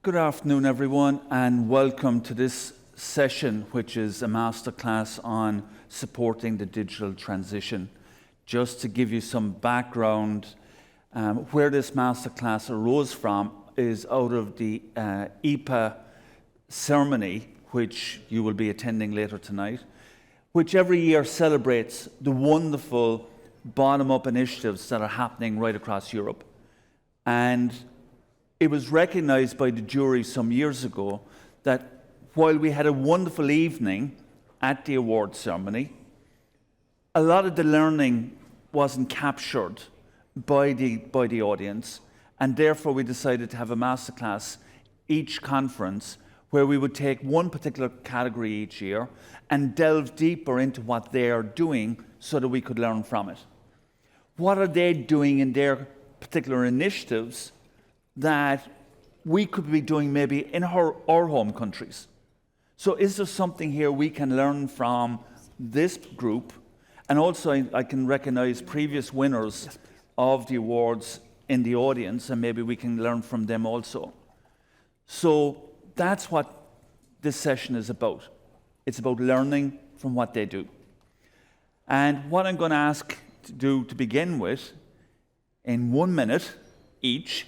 Good afternoon, everyone, and welcome to this session, which is a masterclass on supporting the digital transition. Just to give you some background, where this masterclass arose from is out of the EEPA ceremony, which you will be attending later tonight, which every year celebrates the wonderful bottom-up initiatives that are happening right across Europe. And it was recognized by the jury some years ago that while we had a wonderful evening at the award ceremony, a lot of the learning wasn't captured by the audience, and therefore we decided to have a masterclass each conference where we would take one particular category each year and delve deeper into what they are doing so that we could learn from it. What are they doing in their particular initiatives that we could be doing maybe in our home countries? So is there something here we can learn from this group? And also I can recognize previous winners of the awards in the audience, and maybe we can learn from them also. So that's what this session is about. It's about learning from what they do. And what I'm going to ask to do to begin with, in 1 minute each,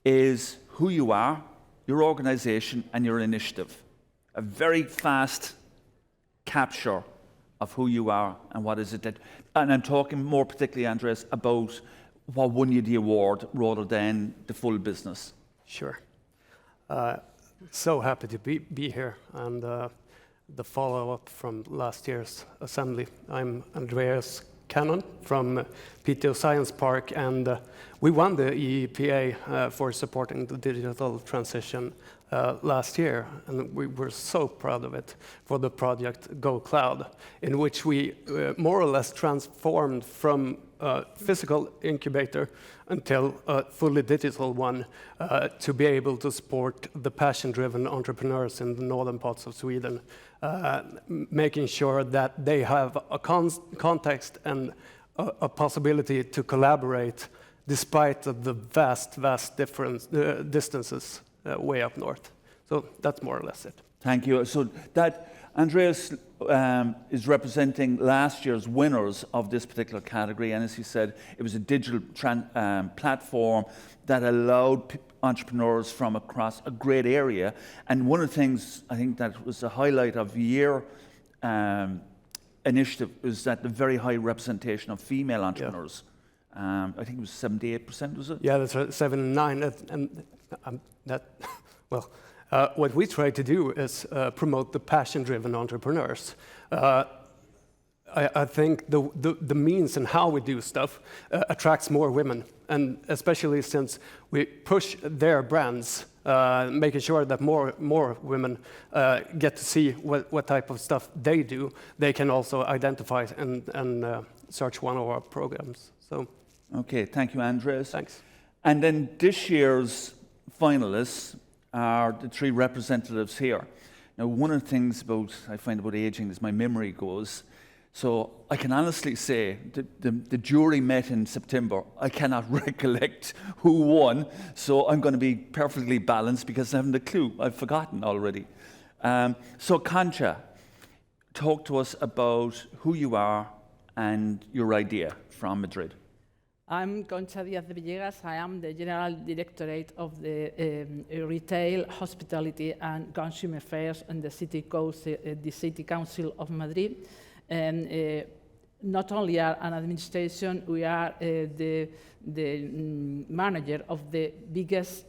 is who you are, your organization, and your initiative. A very fast capture of who you are and what is it that, and I'm talking more particularly, Andreas, about what won you the award rather than the full business. Sure. So happy to be here, and the follow-up from last year's assembly. I'm Andreas Kanon from Piteå Science Park, and we won the EEPA for supporting the digital transition last year, and we were so proud of it for the project Go Cloud, in which we more or less transformed from a physical incubator until a fully digital one to be able to support the passion-driven entrepreneurs in the northern parts of Sweden, making sure that they have a context and a possibility to collaborate despite the vast distances way up north. So that's more or less it. Thank you. So that Andreas is representing last year's winners of this particular category, and as he said, it was a digital platform that allowed entrepreneurs from across a great area. And one of the things I think that was a highlight of the year initiative is that the very high representation of female entrepreneurs. Yeah. I think it was 78%, was it? Yeah, that's right, 79, and what we try to do is promote the passion-driven entrepreneurs. I think the means and how we do stuff attracts more women, and especially since we push their brands, making sure that more women get to see what type of stuff they do. They can also identify and search one of our programs. So. Okay, thank you, Andreas. Thanks. And then this year's finalists are the three representatives here. Now, one of the things I find about aging is my memory goes. So I can honestly say the jury met in September. I cannot recollect who won, so I'm going to be perfectly balanced because I haven't a clue. I've forgotten already. So Concha, talk to us about who you are and your idea from Madrid. I'm Concha Díaz de Villegas. I am the General Directorate of the Retail, Hospitality and Consumer Affairs in the City Council of Madrid. And not only are an administration, we are the manager of the biggest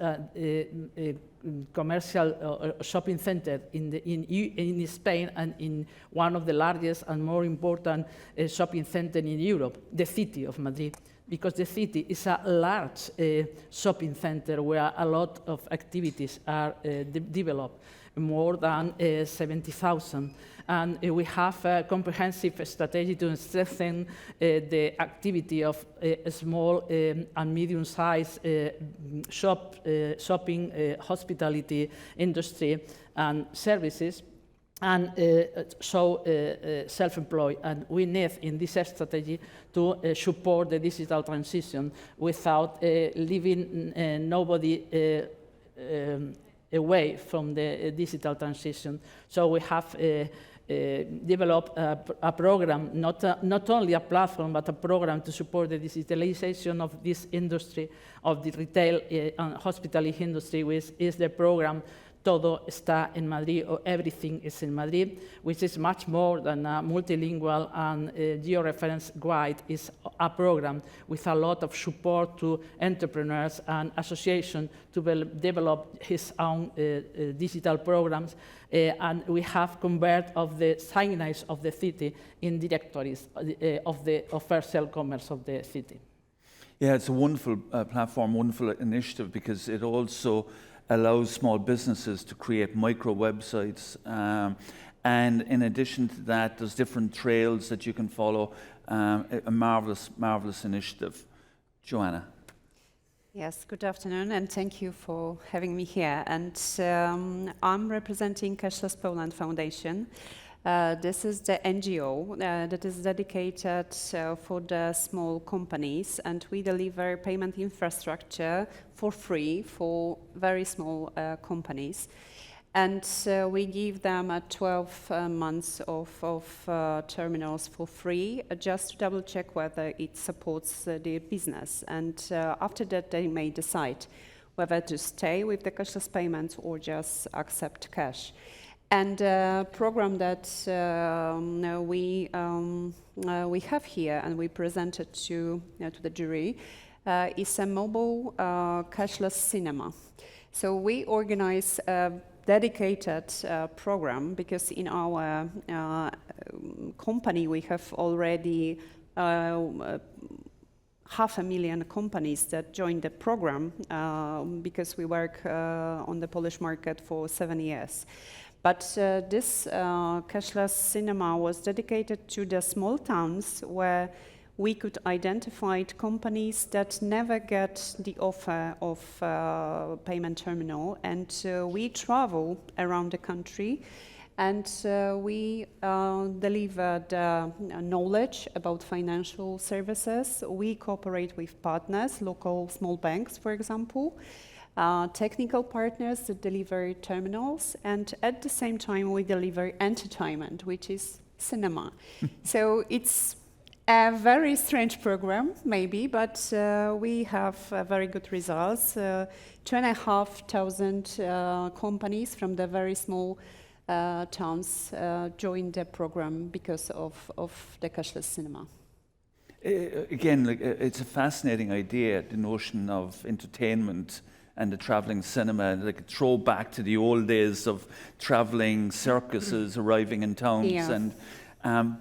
commercial shopping center in Spain, and in one of the largest and more important shopping centers in Europe, the city of Madrid. Because the city is a large shopping center where a lot of activities are developed, more than 70,000. And we have a comprehensive strategy to strengthen the activity of small and medium-sized shopping, hospitality industry and services. And self-employed, and we need in this strategy to support the digital transition without leaving nobody away from the digital transition. So we have developed a program, not only a platform, but a program to support the digitalization of this industry, of the retail and hospitality industry, which is the program Todo está en Madrid, or Everything is in Madrid, which is much more than a multilingual and georeference guide. It's a program with a lot of support to entrepreneurs and associations to develop his own digital programs. And we have converted of the signage of the city in directories of the first sale commerce of the city. Yeah, it's a wonderful platform, wonderful initiative, because it also allows small businesses to create micro websites. And in addition to that, there's different trails that you can follow. A marvelous, marvelous initiative. Joanna. Yes, good afternoon, and thank you for having me here. And I'm representing Cashless Poland Foundation. This is the NGO that is dedicated for the small companies, and we deliver payment infrastructure for free for very small companies. And we give them 12 months of terminals for free, just to double check whether it supports their business. And after that, they may decide whether to stay with the cashless payments or just accept cash. And the program that we have here and we presented to the jury is a mobile cashless cinema. So we organize a dedicated program, because in our company we have already 500,000 companies that joined the program, because we work on the Polish market for 7 years. But this cashless cinema was dedicated to the small towns where we could identify companies that never get the offer of payment terminal. And we travel around the country, and we deliver the knowledge about financial services. We cooperate with partners, local small banks, for example, technical partners that deliver terminals, and at the same time we deliver entertainment, which is cinema. So it's a very strange program, maybe, but we have very good results. 2,500 companies from the very small towns joined the program because of the cashless cinema. Again, it's a fascinating idea, the notion of entertainment and the traveling cinema, like a throwback to the old days of traveling circuses arriving in towns. Yeah. And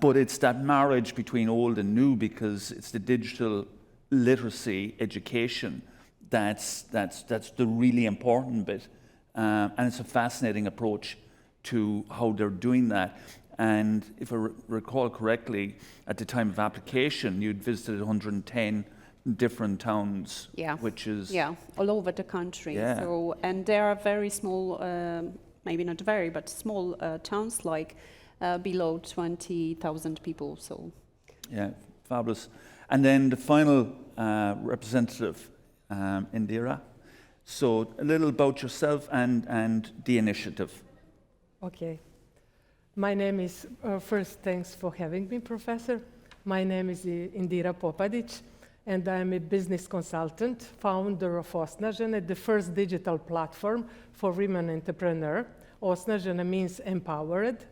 but it's that marriage between old and new, because it's the digital literacy education that's the really important bit. And it's a fascinating approach to how they're doing that. And if I recall correctly, at the time of application, you'd visited 110 different towns, which is all over the country. Yeah. So, and there are very small, maybe not very, but small towns, like below 20,000 people. So yeah, fabulous. And then the final representative, Indira. So a little about yourself and the initiative. Okay. My name is, first, thanks for having me, Professor. My name is Indira Popadic, and I'm a business consultant, founder of Osnažene, the first digital platform for women entrepreneurs. Osnažene means empowered.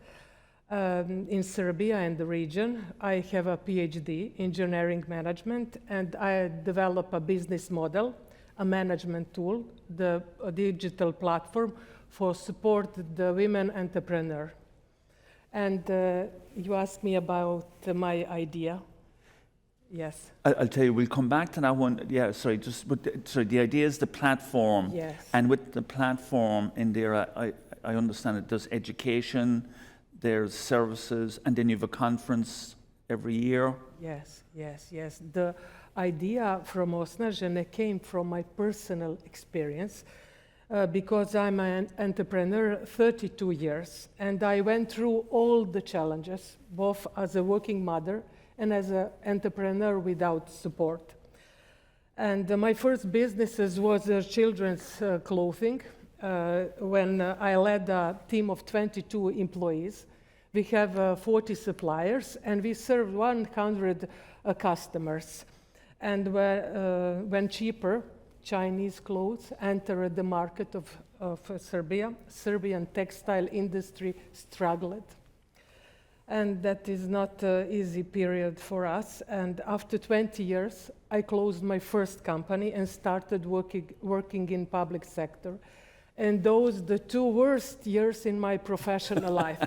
In Serbia and the region, I have a PhD in engineering management, and I develop a business model, a management tool, a digital platform for support the women entrepreneur. And you asked me about my idea. Yes. I'll tell you, we'll come back to that one. Yeah, sorry, the idea is the platform. Yes. And with the platform, Indira, I understand it does education, there's services, and then you have a conference every year. Yes. The idea from Osnažene came from my personal experience, because I'm an entrepreneur 32 years, and I went through all the challenges, both as a working mother and as an entrepreneur without support. And my first business was children's clothing, when I led a team of 22 employees. We have 40 suppliers, and we serve 100 customers. And when cheaper Chinese clothes entered the market of Serbia, Serbian textile industry struggled. And that is not an easy period for us. And after 20 years, I closed my first company and started working in public sector. And those the 2 worst years in my professional life.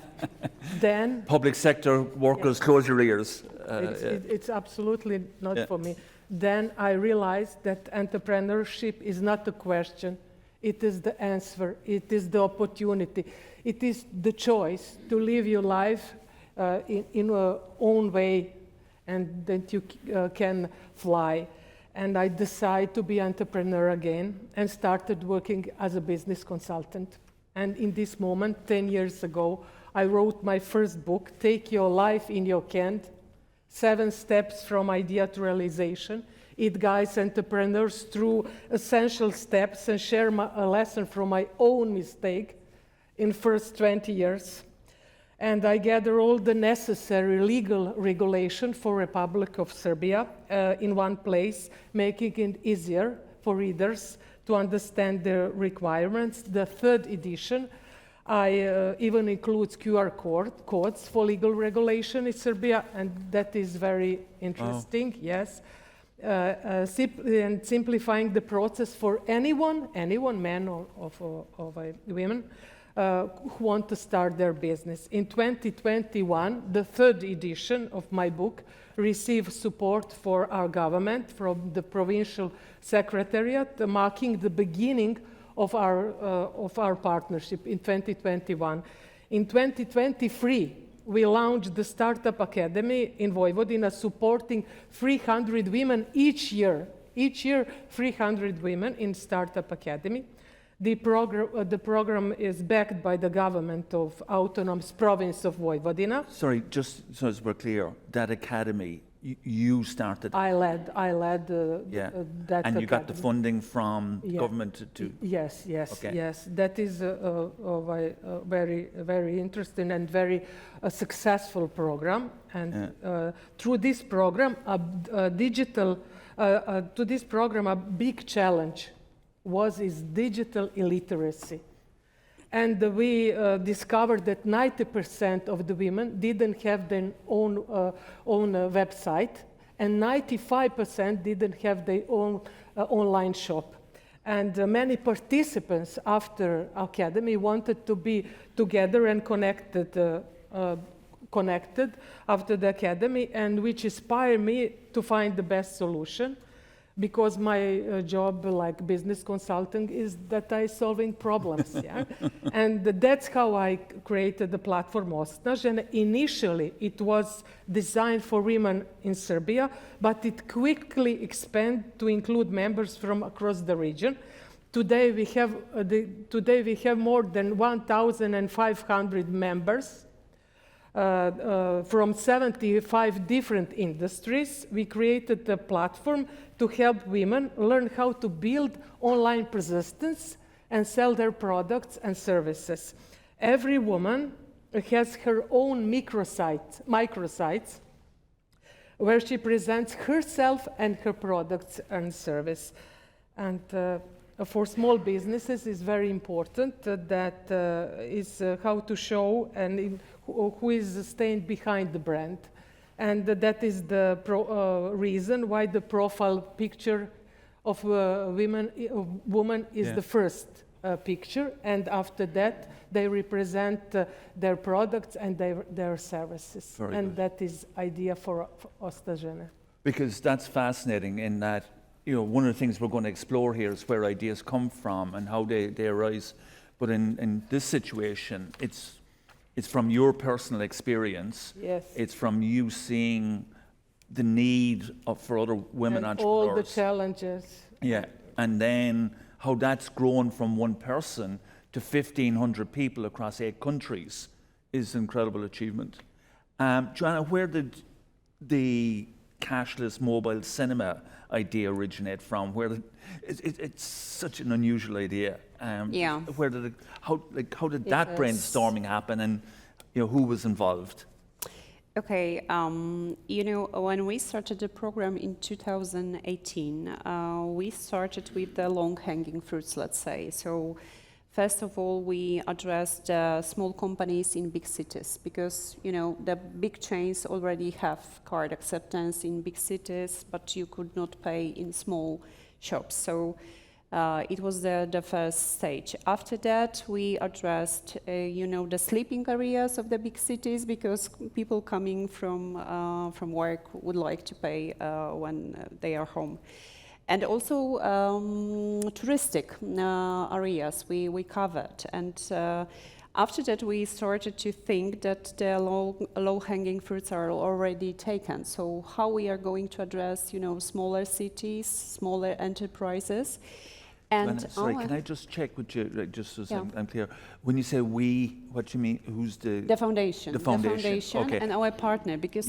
Then Public sector workers, close your ears. it's absolutely not for me. Then I realized that entrepreneurship is not a question. It is the answer. It is the opportunity. It is the choice to live your life in your own way, and that you can fly. And I decided to be entrepreneur again and started working as a business consultant. And in this moment, 10 years ago, I wrote my first book, Take Your Life in Your Hand, 7 steps from idea to realization. It guides entrepreneurs through essential steps and share a lesson from my own mistake in first 20 years. And I gather all the necessary legal regulation for Republic of Serbia in one place, making it easier for readers to understand the requirements. The 3rd edition, I even includes QR codes for legal regulation in Serbia, and that is very interesting, yes. And simplifying the process for anyone, man or women, who want to start their business. In 2021, the 3rd edition of my book received support for our government from the provincial secretariat, marking the beginning of our partnership in 2021. In 2023, we launched the Startup Academy in Vojvodina, supporting 300 women each year. Each year, 300 women in Startup Academy. The program is backed by the government of Autonomous Province of Vojvodina. Sorry, just so as we're clear, that academy, you started? I led that and you got the academy. funding from government to? Yes. Okay. Yes. That is a very, very interesting and very successful program. And through this program, a big challenge is digital illiteracy. And we discovered that 90% of the women didn't have their own website, and 95% didn't have their own online shop. And many participants after Academy wanted to be together and connected after the Academy, and which inspired me to find the best solution. Because my job, like business consulting, is that I solving problems, yeah? And that's how I created the platform Osnaž. And initially, it was designed for women in Serbia, but it quickly expanded to include members from across the region. Today, we have more than 1,500 members. From 75 different industries. We created a platform to help women learn how to build online presence and sell their products and services. Every woman has her own microsites, where she presents herself and her products and service. And for small businesses, it's very important is how to show and who is staying behind the brand. And that is the reason why the profile picture of woman is the first picture, and after that they represent their products and their services. Very and good. That is idea for Osnažene. Because that's fascinating in that, one of the things we're going to explore here is where ideas come from and how they arise. But in this situation, it's from your personal experience. Yes. It's from you seeing the need for other women and entrepreneurs. all the challenges. Yeah, and then how that's grown from one person to 1,500 people across 8 countries is an incredible achievement. Joanna, where did the cashless mobile cinema idea originate from? It's such an unusual idea. Yeah. How did It that was- brainstorming happen, and who was involved? Okay, when we started the program in 2018, we started with the long-hanging fruits, let's say. So, first of all, we addressed small companies in big cities because, the big chains already have card acceptance in big cities, but you could not pay in small shops. So, it was the first stage. After that, we addressed, the sleeping areas of the big cities because people coming from work would like to pay when they are home. And also touristic areas we covered. And after that, we started to think that the low-hanging fruits are already taken. So how we are going to address, smaller cities, smaller enterprises. And Sorry, can I just check with you, just so Yeah. I'm clear? When you say we, what do you mean? Who's The foundation. The foundation, okay. And our partner, because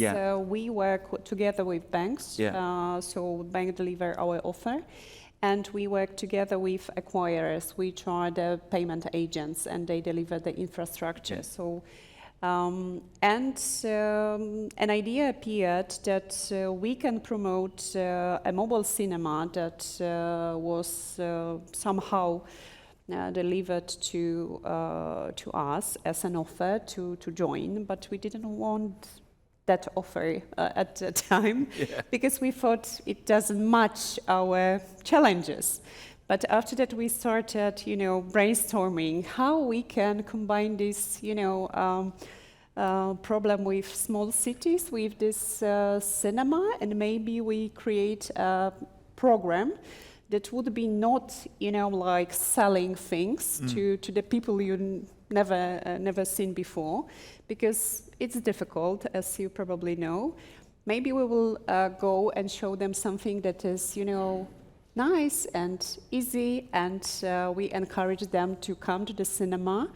we work together with banks. Yeah. So bank deliver our offer, and we work together with acquirers, which are the payment agents, and they deliver the infrastructure. Yeah. So. An idea appeared that we can promote a mobile cinema that was somehow delivered to us as an offer to join, but we didn't want that offer at the time because we thought it doesn't match our challenges. But after that, we started, brainstorming how we can combine this, problem with small cities with this cinema, and maybe we create a program that would be not, like selling things to the people you never seen before, because it's difficult, as you probably know. Maybe we will go and show them something that is, nice and easy, and we encourage them to come to the cinema.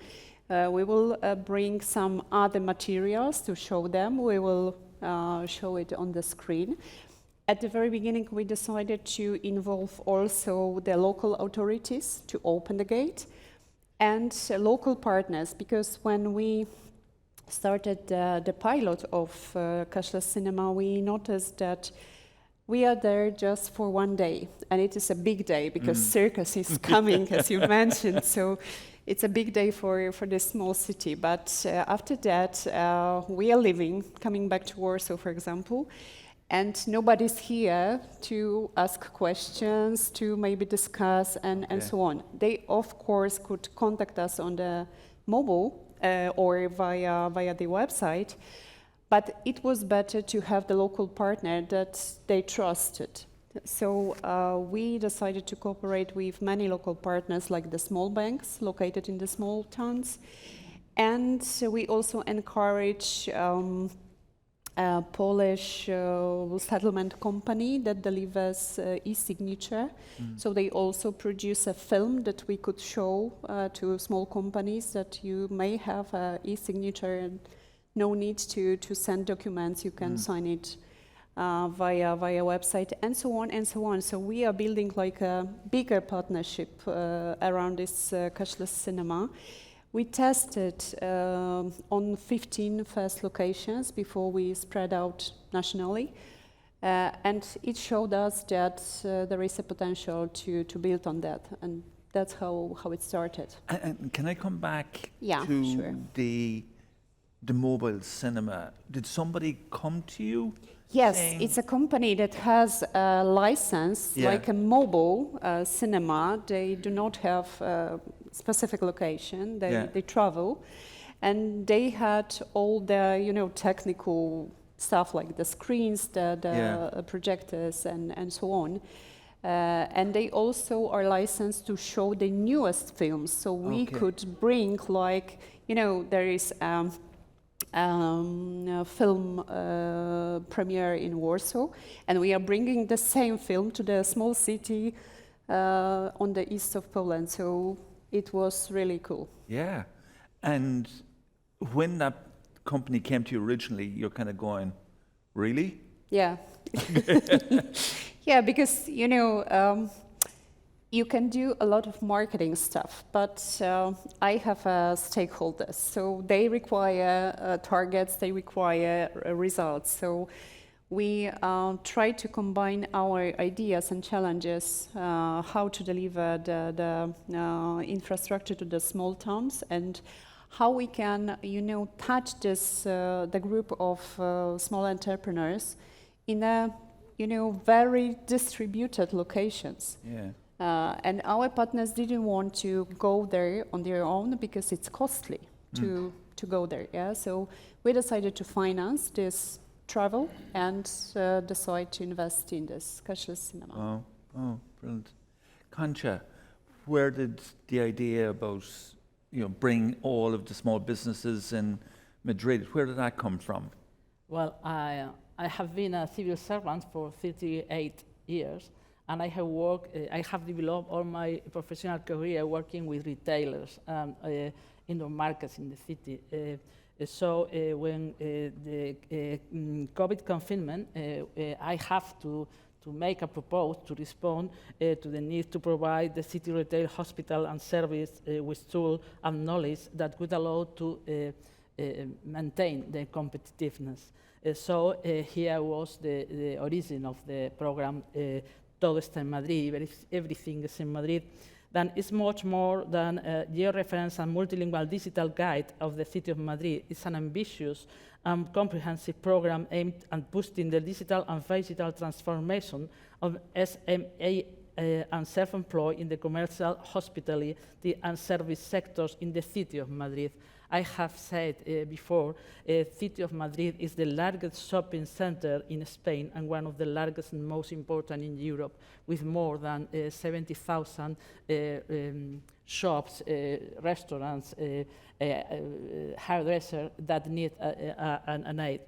We will bring some other materials to show them. We will show it on the screen. At the very beginning, we decided to involve also the local authorities to open the gate and local partners, because when we started the pilot of cashless cinema, we noticed that we are there just for one day, and it is a big day because circus is coming, as you mentioned. So it's a big day for this small city. But after that, we are leaving, coming back to Warsaw, for example, and nobody's here to ask questions, to maybe discuss, and so on. They, of course, could contact us on the mobile or via the website. But it was better to have the local partner that they trusted. So we decided to cooperate with many local partners, like the small banks located in the small towns. And we also encourage a Polish settlement company that delivers e-signature. So they also produce a film that we could show to small companies that you may have e-signature and no need to send documents, you can sign it via website, and so on and so on. So we are building like a bigger partnership around this cashless cinema. We tested on 15 first locations before we spread out nationally. And it showed us that there is a potential to build on that. And that's how it started. And can I come back Yeah, to sure. the mobile cinema? Did somebody come to you? Yes, saying- it's a company that has a license, like a mobile cinema. They do not have a specific location. They travel, and they had all the technical stuff like the screens, the projectors, and so on. And they also are licensed to show the newest films. So we could bring there is film premiere in Warsaw, and we are bringing the same film to the small city on the east of Poland. So it was really cool. Yeah. And when that company came to you originally, you're kind of going, really? Yeah. Yeah, because, you know, you can do a lot of marketing stuff, but I have stakeholders, so they require targets, they require results. So we try to combine our ideas and challenges, how to deliver the infrastructure to the small towns, and how we can, you know, touch this the group of small entrepreneurs in a, you know, very distributed locations. Yeah. And our partners didn't want to go there on their own because it's costly to go there. Yeah, so we decided to finance this travel and decide to invest in this cashless cinema. Oh, brilliant. Concha, where did the idea about, you know, bring all of the small businesses in Madrid, where did that come from? Well, I have been a civil servant for 38 years, and I have worked, I have developed all my professional career working with retailers and indoor markets in the city. So when the COVID confinement, I have to make a proposal to respond to the need to provide the city retail hospital and service with tools and knowledge that would allow to maintain the competitiveness. So here was the origin of the program Todo está en Madrid, everything is in Madrid. Then it's much more than a georeference and multilingual digital guide of the city of Madrid. It's an ambitious and comprehensive program aimed at boosting the digital and physical transformation of SME and self-employed in the commercial, hospitality and service sectors in the city of Madrid. I have said before, City of Madrid is the largest shopping center in Spain and one of the largest and most important in Europe, with more than 70,000 shops, restaurants, hairdressers that need an aid.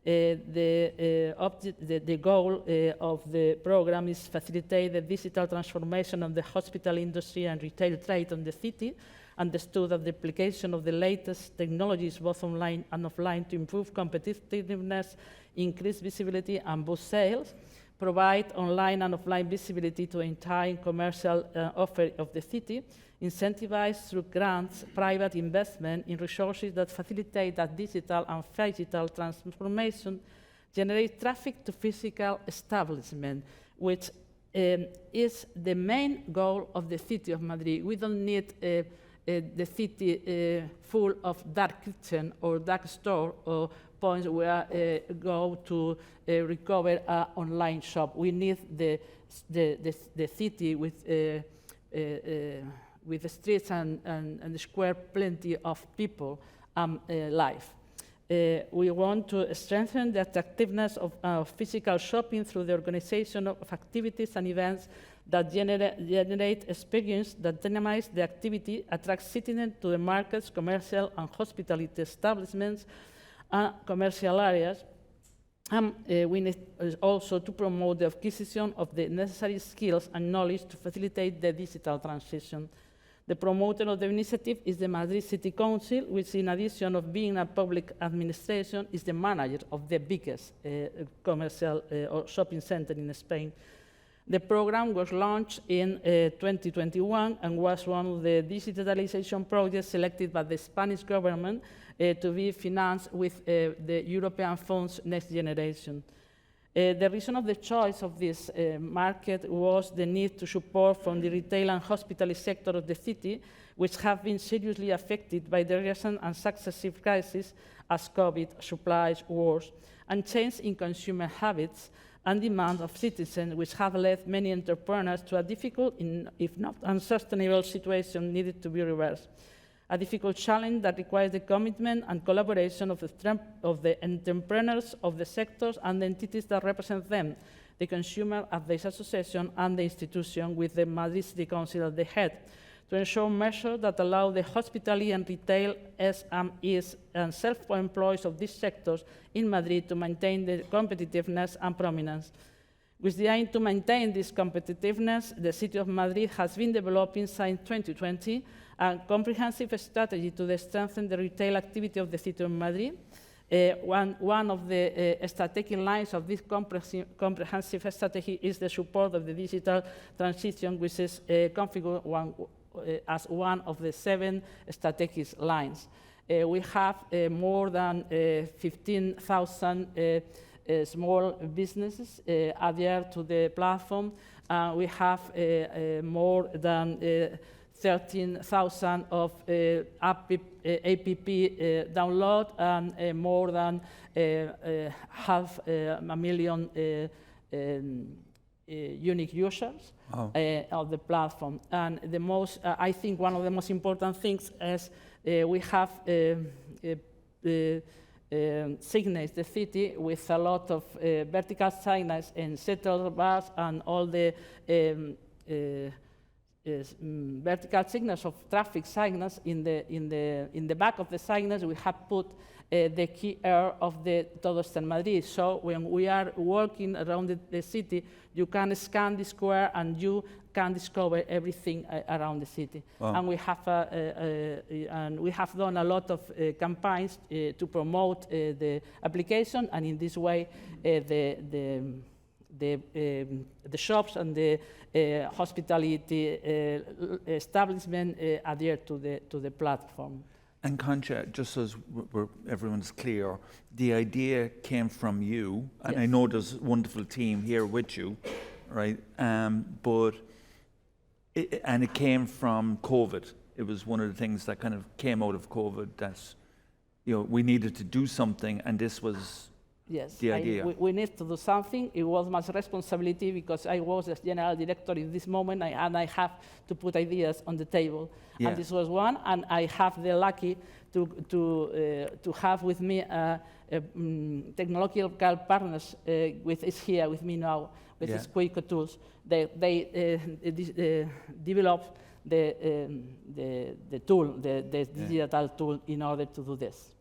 The goal of the program is facilitate the digital transformation of the hospital industry and retail trade in the city, understood that the application of the latest technologies, both online and offline, to improve competitiveness, increase visibility, and boost sales, provide online and offline visibility to the entire commercial offer of the city, incentivize through grants private investment in resources that facilitate that digital and physical transformation, generate traffic to physical establishment, which is the main goal of the city of Madrid. We don't need the city full of dark kitchen or dark store or points where go to recover an online shop. We need the city with the streets and the square plenty of people and life. We want to strengthen the attractiveness of physical shopping through the organization of activities and events that generate experience that dynamize the activity, attract citizens to the markets, commercial and hospitality establishments, and commercial areas. And we need also to promote the acquisition of the necessary skills and knowledge to facilitate the digital transition. The promoter of the initiative is the Madrid City Council, which in addition of being a public administration, is the manager of the biggest commercial or shopping center in Spain. The program was launched in 2021 and was one of the digitalization projects selected by the Spanish government to be financed with the European funds Next Generation. The reason of the choice of this market was the need to support from the retail and hospitality sector of the city, which have been seriously affected by the recent and successive crises as COVID, supplies, wars, and change in consumer habits and demand of citizens, which have led many entrepreneurs to a difficult, if not unsustainable situation needed to be reversed. A difficult challenge that requires the commitment and collaboration of the entrepreneurs of the sectors and the entities that represent them, the Consumer Advice Association and the institution with the Madrid City Council at the head, to ensure measures that allow the hospitality and retail SMEs and self-employed of these sectors in Madrid to maintain the competitiveness and prominence. With the aim to maintain this competitiveness, the City of Madrid has been developing since 2020 a comprehensive strategy to strengthen the retail activity of the City of Madrid, One of the strategic lines of this comprehensive strategy is the support of the digital transition, which is configured as one of the 7 strategic lines. We have more than 15,000 small businesses adhered to the platform. We have more than 13,000 of app download and more than 500,000 unique users of the platform. And the most, I think one of the most important things is we have signage the city with a lot of vertical signage and shuttle bus and all the vertical signals of traffic signals. In the back of the signals we have put the key area of the Todo está en Madrid. So when we are walking around the city, you can scan the square and you can discover everything around the city. Wow. And we have done a lot of campaigns to promote the application, and in this way the shops and the hospitality establishment adhere to the platform. And Concha, just so everyone's clear, the idea came from you, and yes. I know there's a wonderful team here with you, right? But it came from COVID. It was one of the things that kind of came out of COVID. That we needed to do something, and this was the idea. We need to do something. It was my responsibility because I was as general director in this moment, and I have to put ideas on the table. Yeah. And this was one, and I have the lucky to have with me technological partners is here with me now with these quick tools. They developed the tool, the digital tool, in order to do this.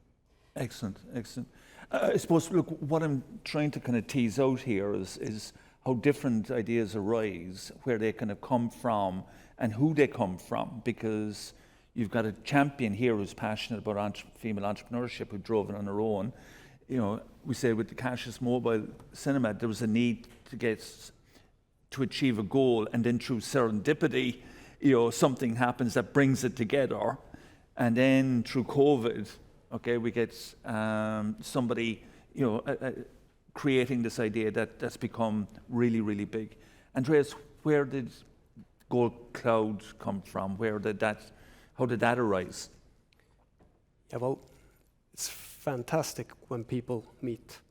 Excellent, excellent. I suppose, look, what I'm trying to kind of tease out here is how different ideas arise, where they kind of come from, and who they come from, because you've got a champion here who's passionate about female entrepreneurship, who drove it on her own. We say with the cashless mobile cinema, there was a need to achieve a goal, and then through serendipity, something happens that brings it together, and then through COVID, we get somebody, creating this idea that's become really, really big. Andreas, where did Gold Cloud come from? How did that arise? Yeah, well, it's fantastic when people meet.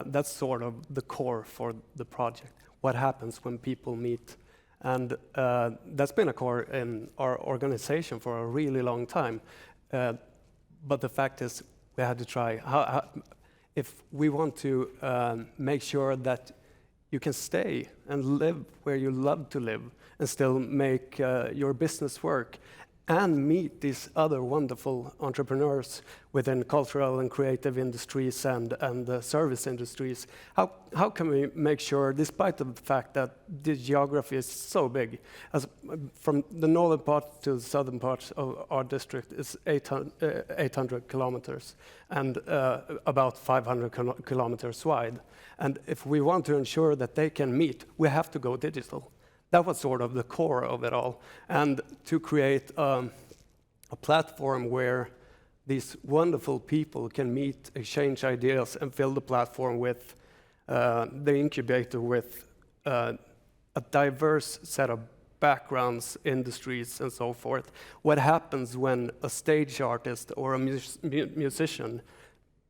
That's sort of the core for the project. What happens when people meet? And that's been a core in our organization for a really long time. But the fact is, we had to try. If we want to make sure that you can stay and live where you love to live and still make your business work and meet these other wonderful entrepreneurs within cultural and creative industries and service industries, how can we make sure, despite the fact that the geography is so big, as from the northern part to the southern part of our district is 800 kilometers and about 500 kilometers wide. And if we want to ensure that they can meet, we have to go digital. That was sort of the core of it all. And to create a platform where these wonderful people can meet, exchange ideas, and fill the platform with the incubator with a diverse set of backgrounds, industries, and so forth. What happens when a stage artist or a musician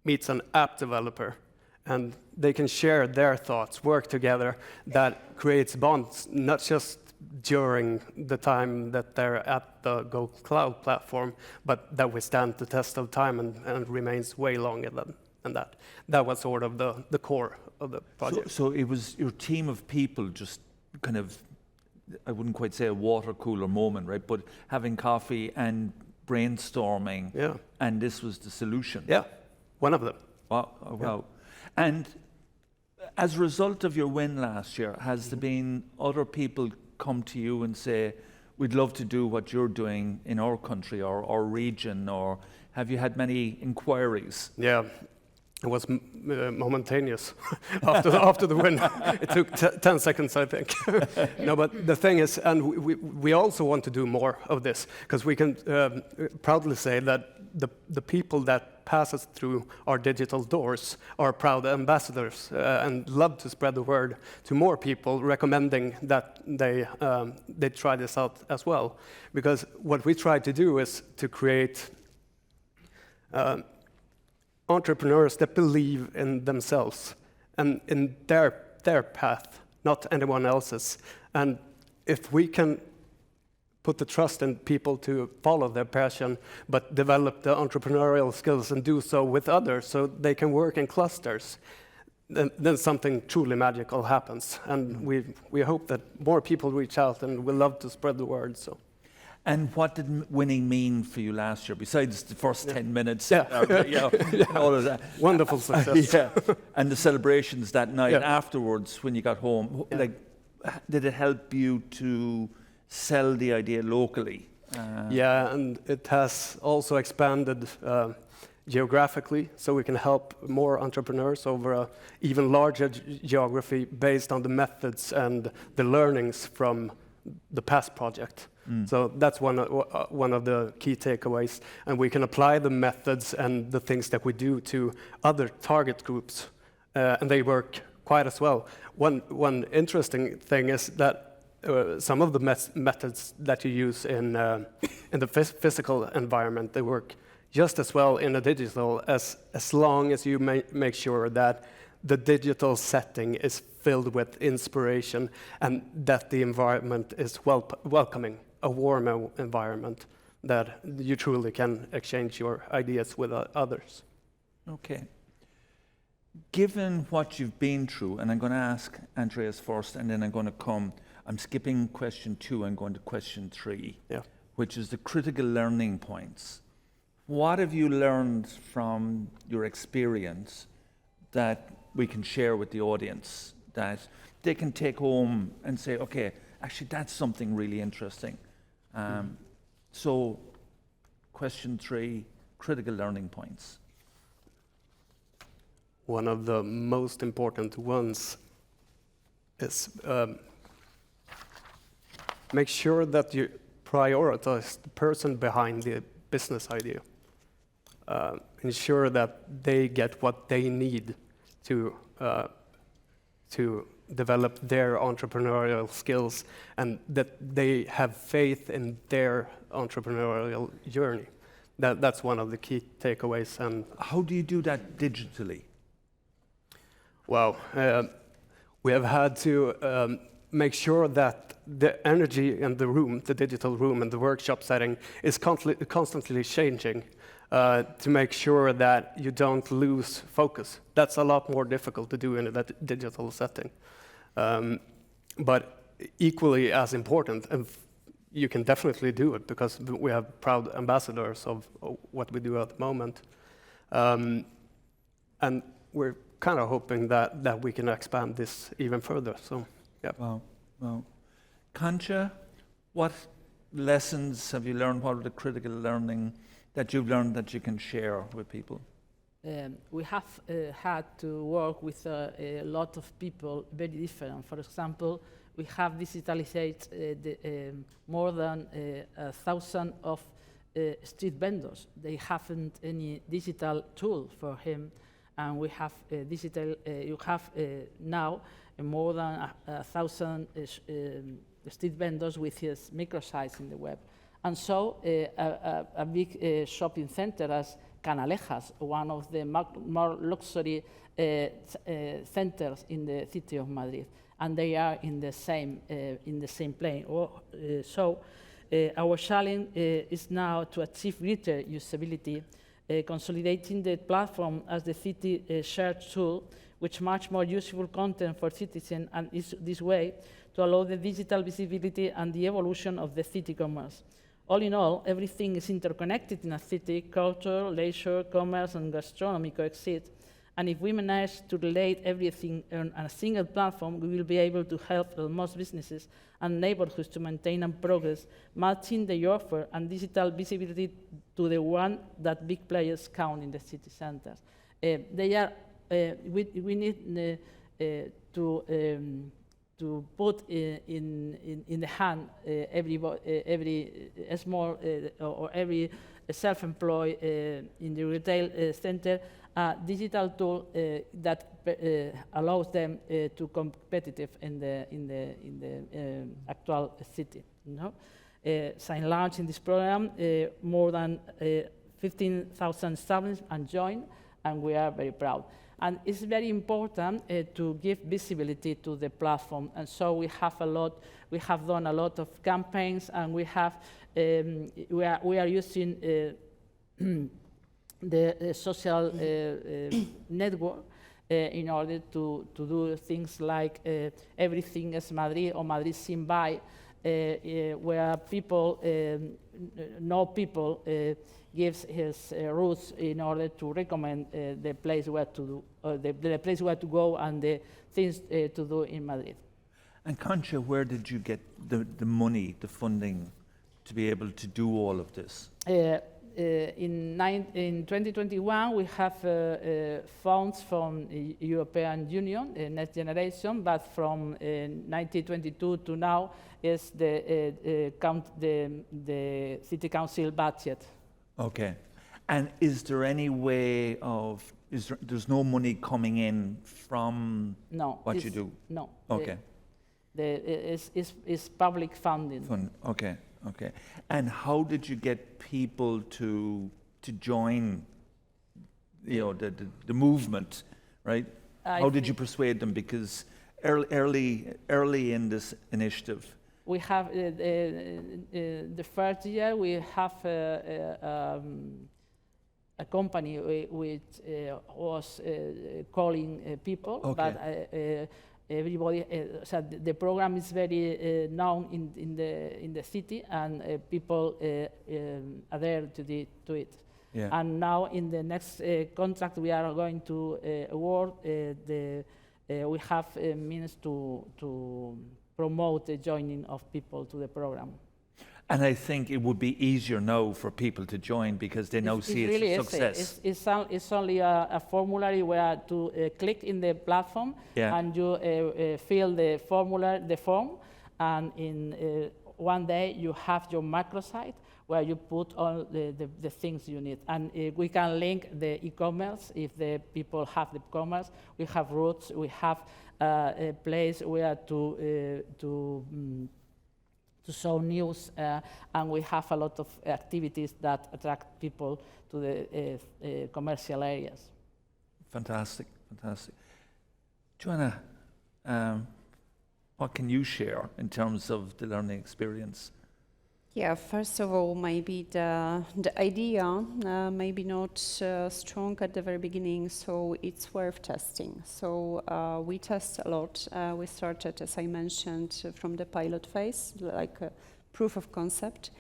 meets an app developer? And they can share their thoughts, work together. That creates bonds, not just during the time that they're at the Go Cloud platform, but that withstand the test of time and remains way longer than that. That was sort of the core of the project. So it was your team of people just kind of, I wouldn't quite say a water cooler moment, right? But having coffee and brainstorming, and this was the solution. Yeah, one of them. Wow, oh, wow. Yeah. And as a result of your win last year, has there been other people come to you and say, we'd love to do what you're doing in our country or our region, or have you had many inquiries? Yeah, it was momentaneous after the win. It took 10 seconds, I think. No, but the thing is, and we also want to do more of this, because we can proudly say that the people that pass us through our digital doors are proud ambassadors and love to spread the word to more people, recommending that they try this out as well. Because what we try to do is to create entrepreneurs that believe in themselves and in their path, not anyone else's. And if we can put the trust in people to follow their passion, but develop the entrepreneurial skills and do so with others so they can work in clusters, then something truly magical happens. And we hope that more people reach out, and we love to spread the word. So. And what did winning mean for you last year, besides the first 10 minutes? Yeah. All of that. Wonderful success. Yeah. And the celebrations that night afterwards when you got home, did it help you to sell the idea locally? Yeah, and it has also expanded geographically, so we can help more entrepreneurs over an even larger geography based on the methods and the learnings from the past project. So that's one of the key takeaways, and we can apply the methods and the things that we do to other target groups, and they work quite as well. One interesting thing is that some of the methods that you use in the physical environment, they work just as well in a digital as long as you make sure that the digital setting is filled with inspiration and that the environment is welcoming, a warm environment that you truly can exchange your ideas with others. Okay. Given what you've been through, and I'm going to ask Andreas first, and then I'm skipping question 2 and going to question 3, which is the critical learning points. What have you learned from your experience that we can share with the audience, that they can take home and say, okay, actually that's something really interesting? So, question 3, critical learning points. One of the most important ones is make sure that you prioritize the person behind the business idea. Ensure that they get what they need to develop their entrepreneurial skills, and that they have faith in their entrepreneurial journey. That's one of the key takeaways. And how do you do that digitally? Well, we have had to make sure that the energy in the room, the digital room and the workshop setting is constantly changing to make sure that you don't lose focus. That's a lot more difficult to do in a digital setting. But equally as important, and you can definitely do it because we have proud ambassadors of what we do at the moment. And we're kind of hoping that we can expand this even further. So, yeah. Wow. Concha, what lessons have you learned? What are the critical learning that you've learned that you can share with people? We have had to work with a lot of people very different. For example, we have digitalized more than 1,000 of street vendors. They haven't any digital tool for him, and we have digital. You have now more than 1,000 street vendors with his microsites in the web, and so a big shopping center as Canalejas, one of the more luxury centers in the city of Madrid, and they are in the same plane. So our challenge is now to achieve greater usability, consolidating the platform as the city shared tool, with much more useful content for citizens, and is this way to allow the digital visibility and the evolution of the city commerce. All in all, everything is interconnected in a city. Culture, leisure, commerce, and gastronomy coexist, And if we manage to relate everything on a single platform, we will be able to help most businesses and neighborhoods to maintain and progress, matching the offer and digital visibility to the one that big players count in the city centers. We need to put in the hand every small or every self-employed in the retail center a digital tool that allows them to competitive in the actual city. Since launching this program, more than 15,000 students and joined, and we are very proud. And it's very important to give visibility to the platform, and so we have done a lot of campaigns, and we are using the social network in order to do things like Everything is Madrid or Madrid Sin By, where people gives his routes in order to recommend the place where to do, the place where to go and the things to do in Madrid. And Concha, where did you get the money, the funding, to be able to do all of this? In 2021, we have funds from the European Union, Next Generation, but from 1922 to now is the City Council budget. Okay. And is there any way of, there's no money coming in from what you do? No. Okay. It's public funding. Okay. Okay. And how did you get people to join, the movement, right? How did you persuade them? Because early in this initiative, we have the first year we have a company which was calling people, okay. but everybody. So the program is very known in the city, and people are there to it. Yeah. And now in the next contract we are going to award we have means to promote the joining of people to the program. And I think it would be easier now for people to join because they now see it's a success. It's only a formulary where to click in the platform, yeah. and you fill the form, and in one day you have your microsite where you put all the things you need. And we can link the e-commerce if the people have the e-commerce. We have routes, we have a place where to show news, and we have a lot of activities that attract people to the commercial areas. Fantastic, fantastic. Joanna, what can you share in terms of the learning experience? Yeah, first of all, maybe the idea maybe not strong at the very beginning, so it's worth testing. So we test a lot. We started, as I mentioned, from the pilot phase, like a proof of concept.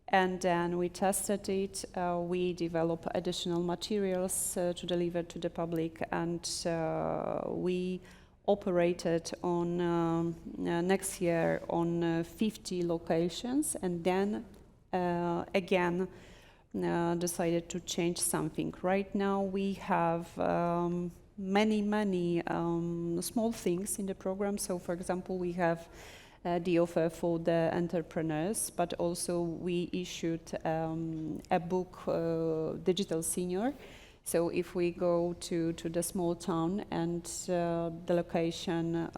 And then we tested it. We developed additional materials to deliver to the public, and we operated on next year on 50 locations, and then again decided to change something. Right now we have many small things in the program. So for example, we have the offer for the entrepreneurs, but also we issued a book, Digital Senior. So if we go to the small town and the location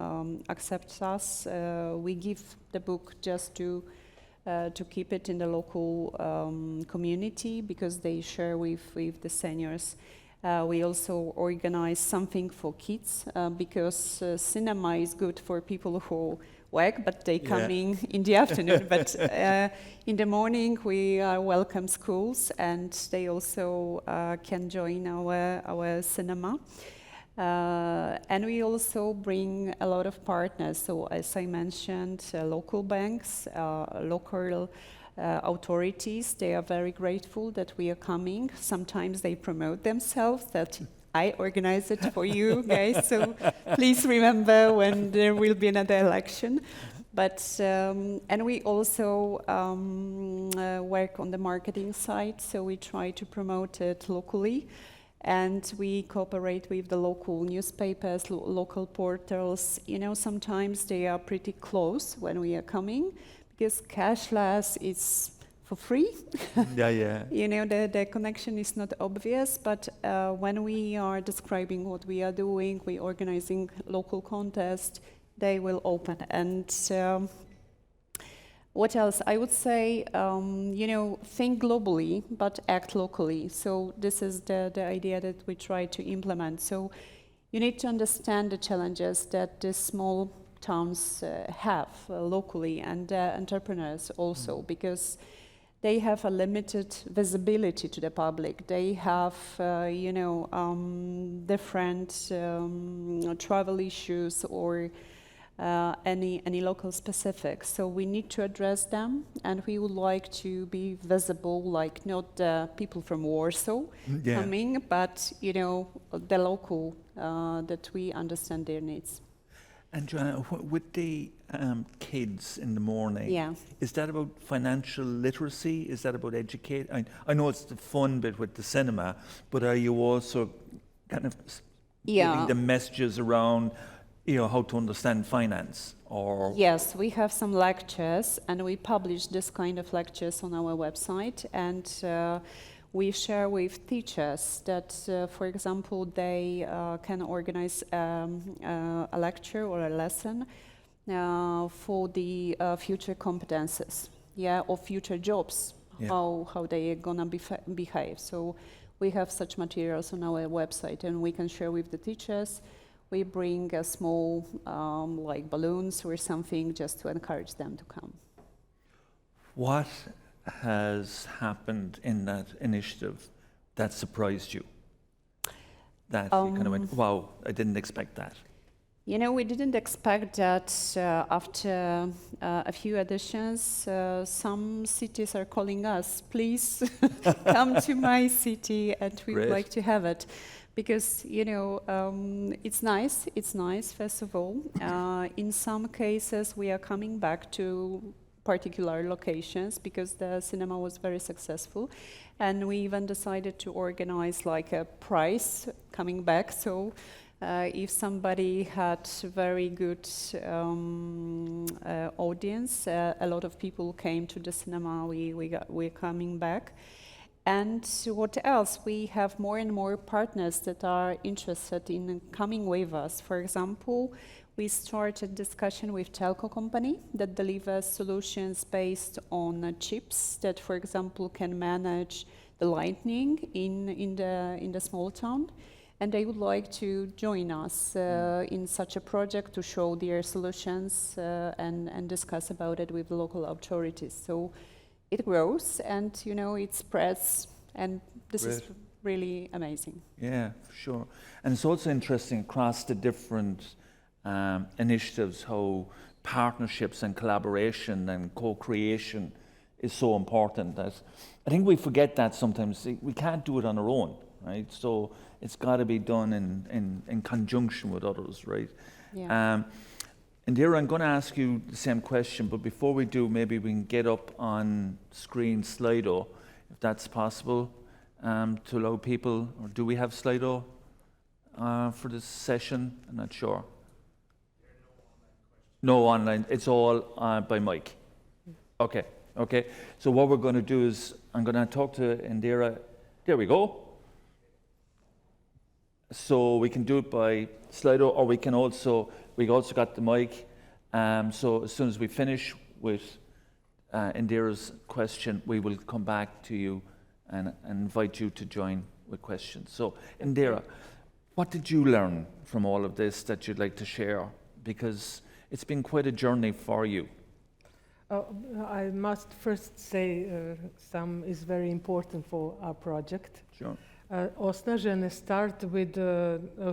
accepts us, we give the book just to keep it in the local community because they share with the seniors. We also organize something for kids because cinema is good for people who work, but they come in the afternoon. But in the morning, we welcome schools, and they also can join our cinema. And we also bring a lot of partners. So as I mentioned, local banks, local authorities, they are very grateful that we are coming. Sometimes they promote themselves that I organize it for you guys, so please remember when there will be another election. But and we also work on the marketing side, so we try to promote it locally, and we cooperate with the local newspapers, local portals. You know, sometimes they are pretty close when we are coming, because cashless is for free. Yeah. You know, the connection is not obvious, but when we are describing what we are doing, we organizing local contest, they will open. And what else? I would say, you know, think globally, but act locally. So this is the idea that we try to implement. So you need to understand the challenges that the small towns have locally, and entrepreneurs also, because they have a limited visibility to the public. They have, you know, different travel issues or any local specifics. So we need to address them, and we would like to be visible, like not the people from Warsaw coming, but, you know, the local, that we understand their needs. And Joanna, with the kids in the morning, is that about financial literacy? Is that about educate? I know it's the fun bit with the cinema, but are you also kind of giving the messages around, you know, how to understand finance? Or yes, we have some lectures, and we publish this kind of lectures on our website, and we share with teachers that, for example, they can organize a lecture or a lesson for the future competences, or future jobs, how they are gonna behave. So we have such materials on our website, and we can share with the teachers. We bring a small, like balloons or something, just to encourage them to come. what has happened in that initiative that surprised you? That you kind of went, wow, I didn't expect that. You know, we didn't expect that after a few editions, some cities are calling us, please come to my city, and we would like to have it. Because, you know, it's nice, first of all. In some cases, we are coming back to particular locations because the cinema was very successful, and we even decided to organize like a prize coming back. So if somebody had very good audience, a lot of people came to the cinema, we're coming back. And what else? We have more and more partners that are interested in coming with us. For example, we started discussion with telco company that delivers solutions based on chips that, for example, can manage the lightning in the small town, and they would like to join us in such a project to show their solutions and discuss about it with the local authorities. So it grows, and you know, it spreads, and this is really amazing. Yeah, for sure. And it's also interesting across the different initiatives how partnerships and collaboration and co-creation is so important. That I think we forget that sometimes. We can't do it on our own, right? So it's got to be done in conjunction with others, right? Yeah. Indira, I'm going to ask you the same question, but before we do, maybe we can get up on screen Slido, if that's possible, to allow people, or do we have Slido for this session? I'm not sure. No online, it's all by mic. Okay. So what we're going to do is, I'm going to talk to Indira. There we go. So we can do it by Slido, or we also got the mic. So as soon as we finish with Indira's question, we will come back to you and invite you to join with questions. So Indira, what did you learn from all of this that you'd like to share? Because it's been quite a journey for you. I must first say some is very important for our project. Sure. Osnažene start with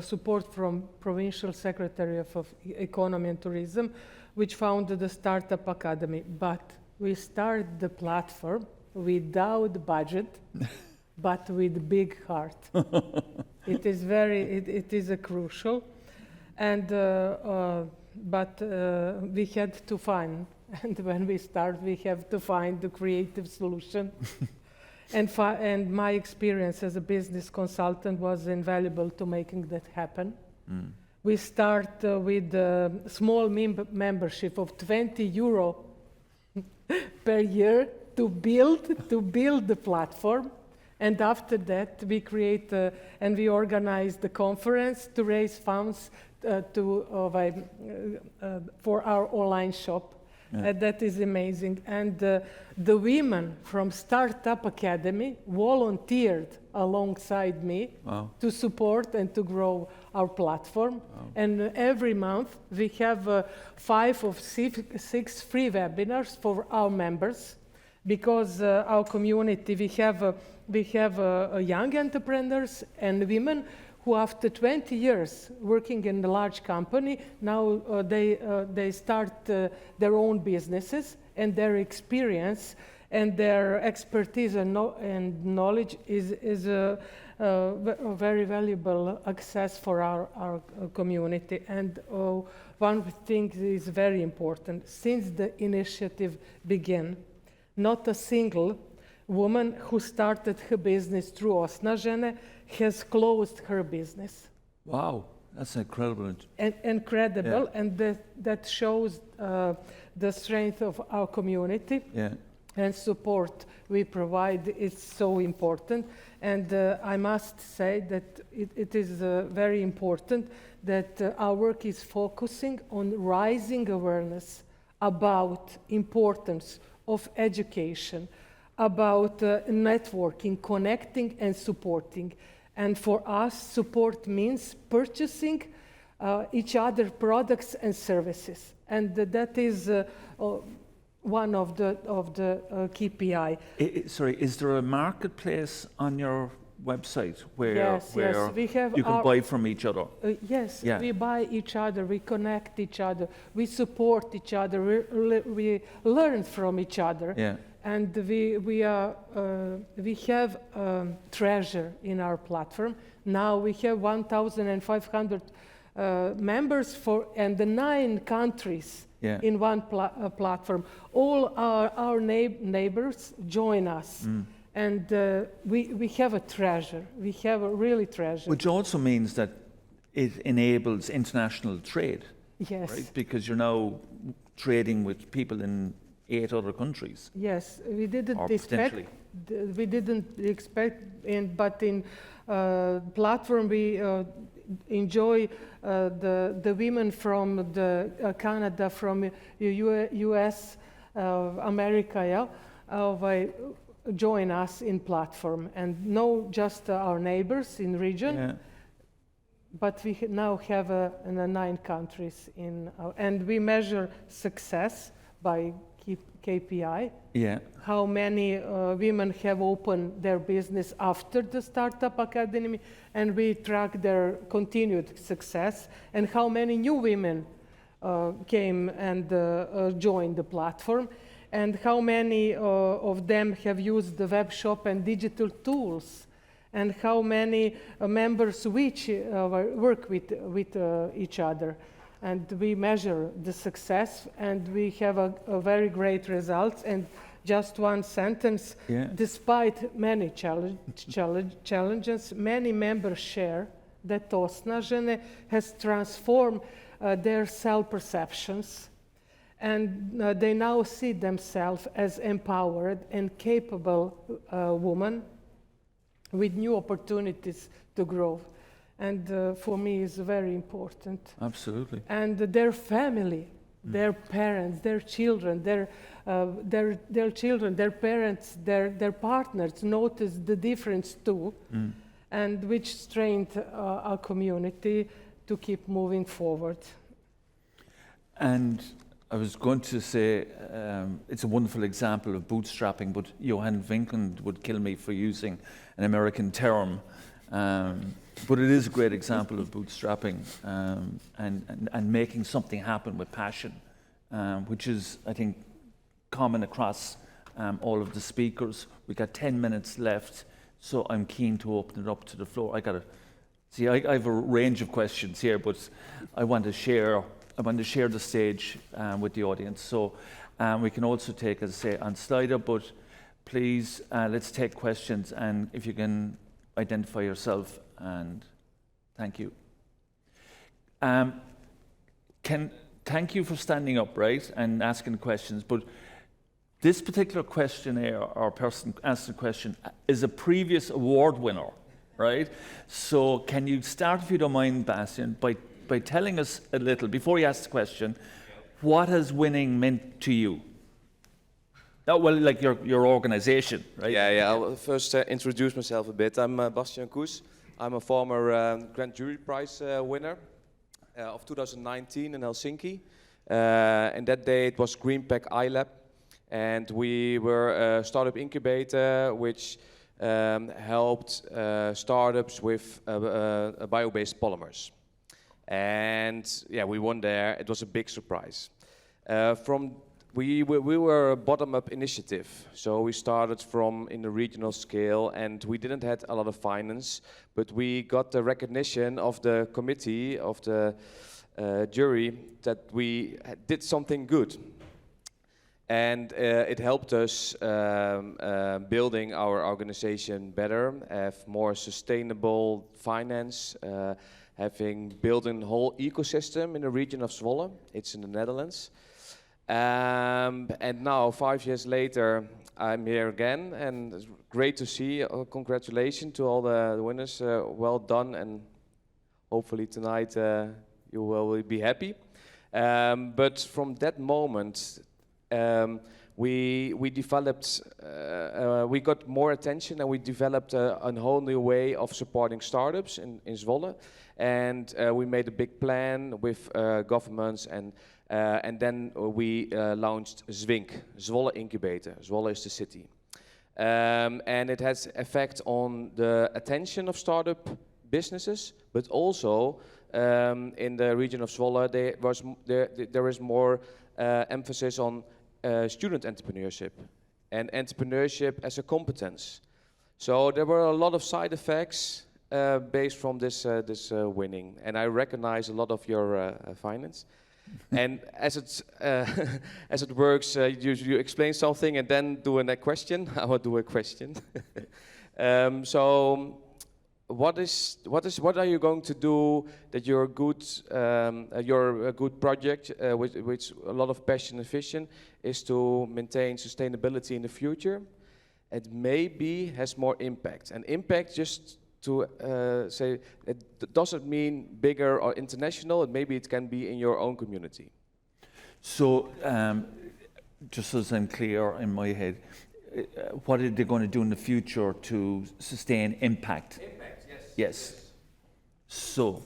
support from Provincial Secretary of Economy and Tourism, which founded the Startup Academy. But we start the platform without budget, but with big heart. It is it is a crucial, and but we had to find, and when we start, we have to find the creative solution. And my experience as a business consultant was invaluable to making that happen. We start with a small membership of 20 euro per year to build the platform. And after that, we create and we organize the conference to raise funds for our online shop. Yeah. That is amazing. And the women from Startup Academy volunteered alongside me to support and to grow our platform. And every month we have 5 or 6 free webinars for our members, because our community, we have young entrepreneurs and women who after 20 years working in a large company, now they start their own businesses, and their experience and their expertise and knowledge is a very valuable access for our community. And one thing is very important. Since the initiative began, not a single woman who started her business through Osnažene has closed her business. Wow, that's incredible. Incredible, Yeah. and that shows the strength of our community. Yeah. And support we provide is so important. And I must say that it is very important that our work is focusing on raising awareness about importance of education, about networking, connecting and supporting. And for us, support means purchasing each other products and services. And that is one of the KPI. Sorry, is there a marketplace on your website where Yes, we have you can buy from each other? Yes, Yeah. we buy each other, we connect each other, we support each other, we learn from each other. Yeah. And we have treasure in our platform. Now we have 1,500 members and the 9 countries. Yeah. In one platform. All our neighbors join us. And we have a treasure. We have a really treasure. Which also means that it enables international trade. Yes. Right? Because you're now trading with people in 8 other countries. Yes, we didn't Or expect. potentially. We didn't expect, but in platform we enjoy the women from the Canada, from US, America, join us in platform, and not just our neighbors in region. Yeah. But we now have 9 countries and we measure success by KPI. Yeah. How many women have opened their business after the Startup Academy, and we track their continued success, and how many new women came and joined the platform, and how many of them have used the web shop and digital tools, and how many members which work with each other. And we measure the success, and we have a very great results. And just one sentence, Yeah. despite many challenges, many members share that Osnažene has transformed their self-perceptions, and they now see themselves as empowered and capable women with new opportunities to grow. And for me, it's very important. Absolutely. And their family, their parents, their children, their children, their parents, their partners notice the difference too, and which strengthens our community to keep moving forward. And I was going to say, it's a wonderful example of bootstrapping, but Johan Vinklund would kill me for using an American term. But it is a great example of bootstrapping and making something happen with passion, which is, I think, common across all of the speakers. We got 10 minutes left, so I'm keen to open it up to the floor. I got See, I have a range of questions here, but I want to share the stage with the audience. So we can also take, as I say, on Slido, but please, let's take questions, and if you can identify yourself, and thank you. Thank you for standing up, right, and asking questions, but this particular questionnaire, or person asking the question, is a previous award winner, right? So can you start, if you don't mind, Bastian, by telling us a little, before you ask the question, what has winning meant to you? Oh, well, like your organization, right? Yeah. I'll first introduce myself a bit. I'm Bastian Koes. I'm a former Grand Jury Prize winner of 2019 in Helsinki. And that day it was Greenpack iLab. And we were a startup incubator which helped startups with bio-based polymers. And yeah, we won there. It was a big surprise. We were a bottom-up initiative, so we started from in the regional scale, and we didn't have a lot of finance, but we got the recognition of the committee, of the jury, that we did something good. And it helped us building our organization better, have more sustainable finance, built a whole ecosystem in the region of Zwolle. It's in the Netherlands. And now, 5 years later, I'm here again, and it's great to see. Congratulations to all the winners. Well done, and hopefully tonight you will be happy. But from that moment, we developed, we got more attention, and we developed a whole new way of supporting startups in Zwolle. And we made a big plan with governments, and then we launched Zwink, Zwolle Incubator. Zwolle is the city. And it has effect on the attention of startup businesses, but also in the region of Zwolle, there is more emphasis on student entrepreneurship and entrepreneurship as a competence. So there were a lot of side effects based from this winning, and I recognize a lot of your finance. And as it works, you explain something and then do a question. I will do a question. So, what are you going to do that you're a good project, which a lot of passion and vision is to maintain sustainability in the future? It maybe has more impact, and impact just to say it doesn't mean bigger or international. Maybe it can be in your own community. So, just as I'm clear in my head, what are they going to do in the future to sustain impact? Impact, yes. Yes. So,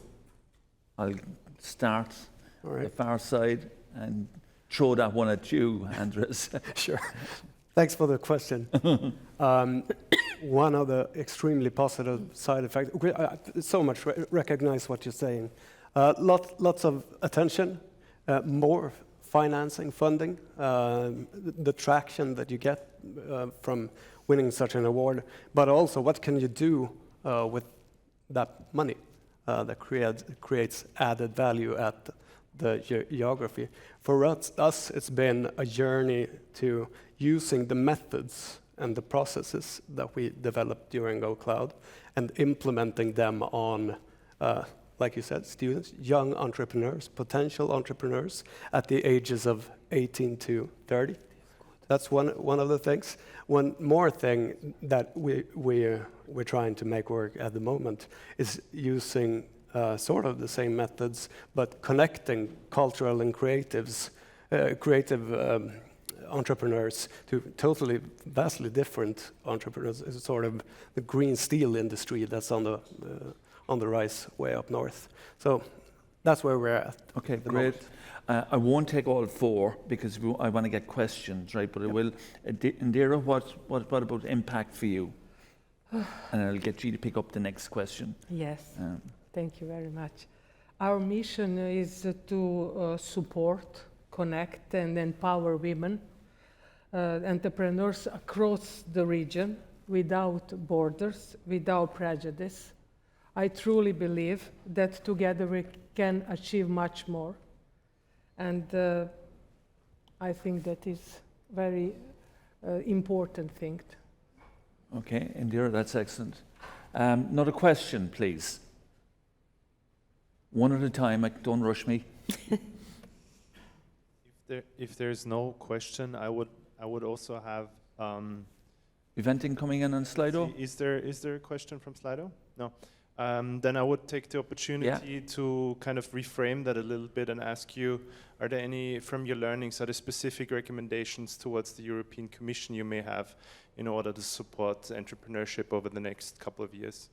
I'll start on the far side and throw that one at you, Andreas. Sure. Thanks for the question. One of the extremely positive side effects, so much recognize what you're saying. Lots of attention, more financing, funding, the traction that you get from winning such an award, but also what can you do with that money that creates added value at the geography. For us, it's been a journey to using the methods and the processes that we developed during GoCloud and implementing them on, like you said, students, young entrepreneurs, potential entrepreneurs at the ages of 18 to 30. That's one of the things. One more thing that we're trying to make work at the moment is using sort of the same methods, but connecting cultural and creative entrepreneurs to totally vastly different entrepreneurs. It's sort of the green steel industry that's on the rise way up north. So that's where we're at. Okay, great. I won't take all four because I want to get questions, right? But I will. Indira, what about impact for you? And I'll get you to pick up the next question. Yes, thank you very much. Our mission is to support, connect, and empower women, entrepreneurs across the region, without borders, without prejudice. I truly believe that together we can achieve much more. And I think that is very important thing. Okay, Indira, that's excellent. Another question, please. One at a time, don't rush me. If there's no question, I would also have. Eventing coming in on Slido? Is there a question from Slido? No. Then I would take the opportunity to kind of reframe that a little bit and ask you, are there any, from your learnings, are there specific recommendations towards the European Commission you may have in order to support entrepreneurship over the next couple of years?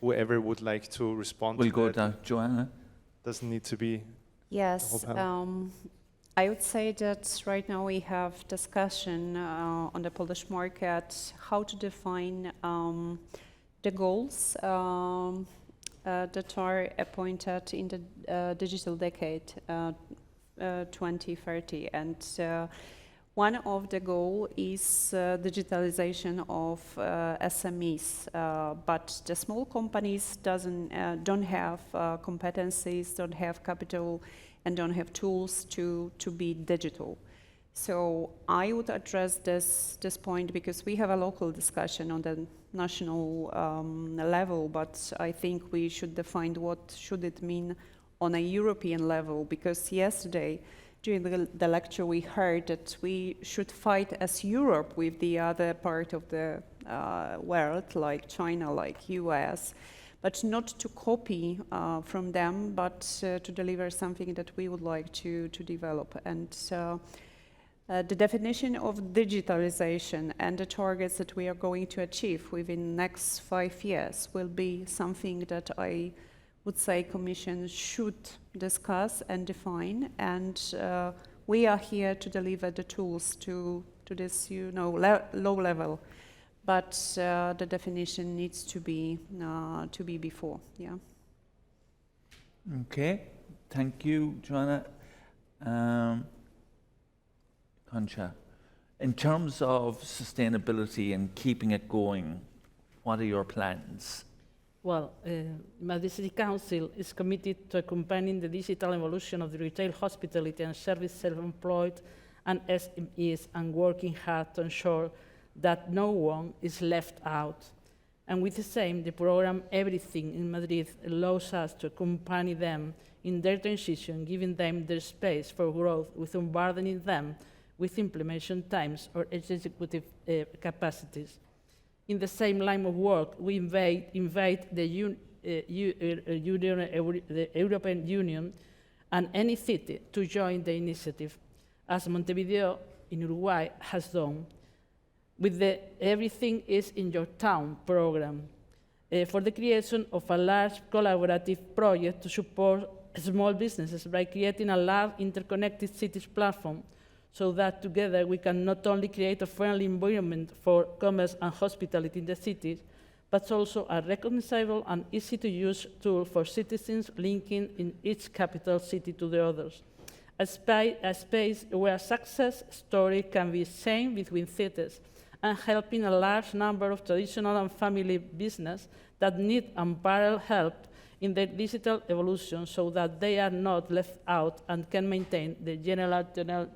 Whoever would like to respond We'll to go that. to Joanna. Doesn't need to be. Yes, I would say that right now we have discussion on the Polish market how to define the goals that are appointed in the digital decade 2030, and one of the goal is digitalization of SMEs, but the small companies don't have competencies, don't have capital, and don't have tools to be digital. So I would address this point because we have a local discussion on the national level, but I think we should define what should it mean on a European level, because yesterday during the lecture we heard that we should fight as Europe with the other part of the world, like China, like US, but not to copy from them, but to deliver something that we would like to develop. And the definition of digitalization and the targets that we are going to achieve within the next 5 years will be something that I would say Commission should discuss and define, and we are here to deliver the tools to this, low level. But the definition needs to be before, yeah. Okay, thank you, Joanna. Concha, in terms of sustainability and keeping it going, what are your plans? Well, Madrid City Council is committed to accompanying the digital evolution of the retail, hospitality and service self-employed and SMEs, and working hard to ensure that no one is left out. And with the same, the program Everything in Madrid allows us to accompany them in their transition, giving them their space for growth without burdening them with implementation times or executive capacities. In the same line of work, we invite the European Union and any city to join the initiative, as Montevideo in Uruguay has done, with the Everything is in Your Town program, for the creation of a large collaborative project to support small businesses by creating a large interconnected cities platform, so that together we can not only create a friendly environment for commerce and hospitality in the cities, but also a recognizable and easy-to-use tool for citizens linking in each capital city to the others. A space where success story can be shared between cities and helping a large number of traditional and family business that need unparalleled help in their digital evolution, so that they are not left out and can maintain the general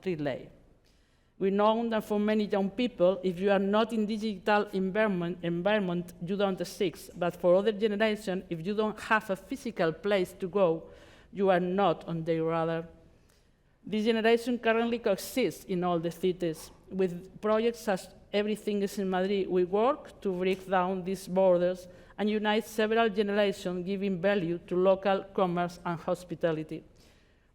relay. We know that for many young people, if you are not in digital environment, you don't exist. But for other generations, if you don't have a physical place to go, you are not on their radar. This generation currently coexists in all the cities. With projects such as Everything is in Madrid, we work to break down these borders and unite several generations, giving value to local commerce and hospitality.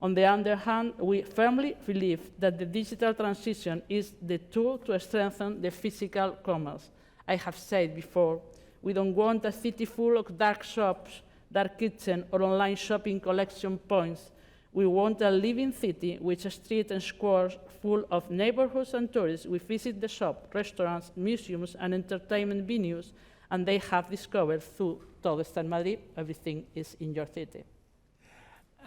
On the other hand, we firmly believe that the digital transition is the tool to strengthen the physical commerce. I have said before, we don't want a city full of dark shops, dark kitchens, or online shopping collection points. We want a living city with streets and squares full of neighborhoods and tourists. We visit the shop, restaurants, museums, and entertainment venues, and they have discovered through Todo está en Madrid, everything is in your city.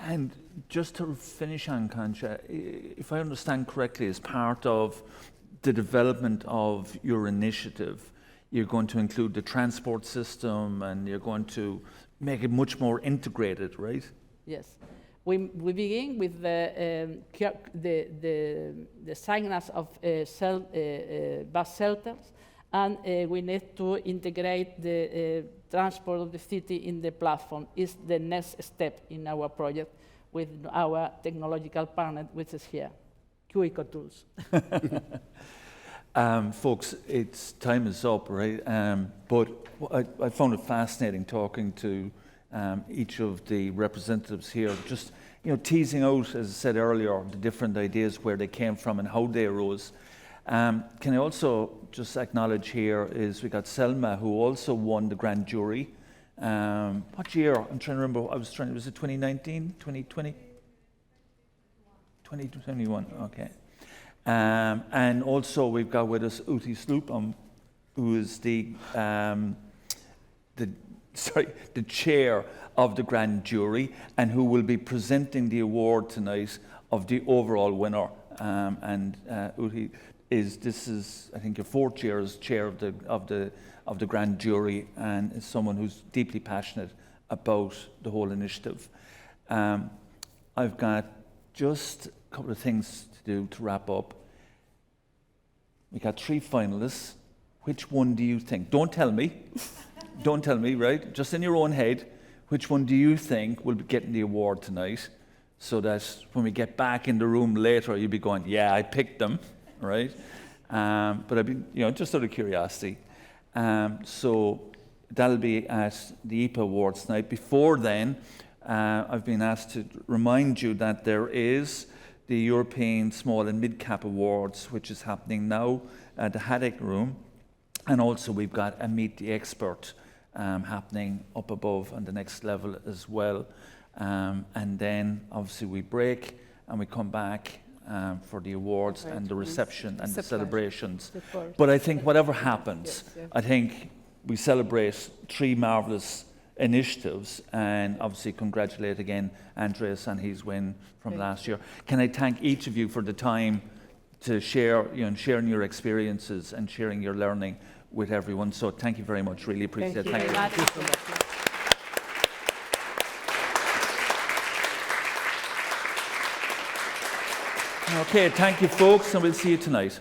And just to finish on Concha, if I understand correctly, as part of the development of your initiative, you're going to include the transport system, and you're going to make it much more integrated, right? Yes. We begin with the signals of bus shelters, and we need to integrate the transport of the city in the platform. Is the next step in our project with our technological partner, which is here, QECO Tools. Folks, time is up, right? But I found it fascinating talking to each of the representatives here, just teasing out, as I said earlier, the different ideas, where they came from and how they arose. Can I also just acknowledge here is we got Selma, who also won the grand jury. What year? I'm trying to remember. Was it 2019, 2020? 2021, okay. And also we've got with us Uti Sloopam, who is the chair of the grand jury, and who will be presenting the award tonight of the overall winner. And Uti this is I think your 4th year as chair of the grand jury, and is someone who's deeply passionate about the whole initiative. I've got just a couple of things to do to wrap up. We got 3 finalists. Which one do you think? Don't tell me. Don't tell me, right? Just in your own head, which one do you think will be getting the award tonight? So that when we get back in the room later, you'll be going, yeah, I picked them, right? But I'd be, just out of curiosity. So that'll be at the EEPA Awards tonight. Before then, I've been asked to remind you that there is the European Small and Mid-Cap Awards, which is happening now at the Haddock Room. And also we've got a Meet the Expert happening up above on the next level as well. And then obviously we break and we come back for the awards and the reception and the celebrations. But I think whatever happens, I think we celebrate 3 marvellous initiatives, and obviously congratulate again Andreas on his win from last year. Can I thank each of you for the time to share, sharing your experiences and sharing your learning with everyone. So thank you very much. Really appreciate it. Thank you. Okay, thank you folks, and we'll see you tonight.